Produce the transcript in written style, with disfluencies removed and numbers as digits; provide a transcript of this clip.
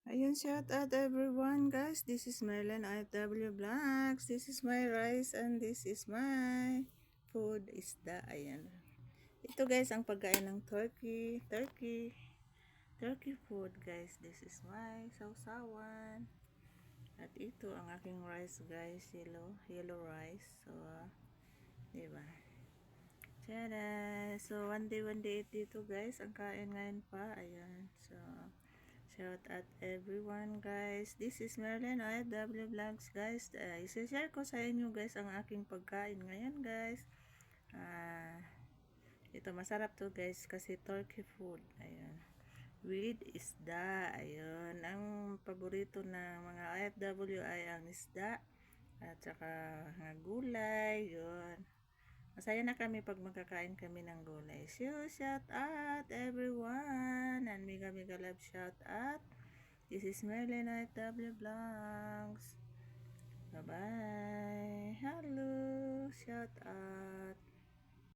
Ayun, shout out everyone guys. This is Merlin IFW Vlogs. This is my rice and this is my food isda. Ayan. Ito guys ang pagkain ng turkey food guys. This is my sausawan. At ito ang aking rice guys, yellow rice. So, diba? Tada! So, one day dito guys. Ang kain ngayon pa. Ayan. So, shout out everyone guys. This is Merlin OFW Vlogs guys. Isa-share ko sa inyo guys ang aking pagkain ngayon guys. Ito masarap to guys kasi turkey food. Ayan. With isda. Ayun. Ang paborito ng mga OFW ay ang isda. At saka mga gulay. Yun. Masaya na kami pag magkakain kami ng gulay. So, shout out everyone. And mega love shout out. This is Merlin IFW Vlogs. Bye-bye. Hello. Shout out.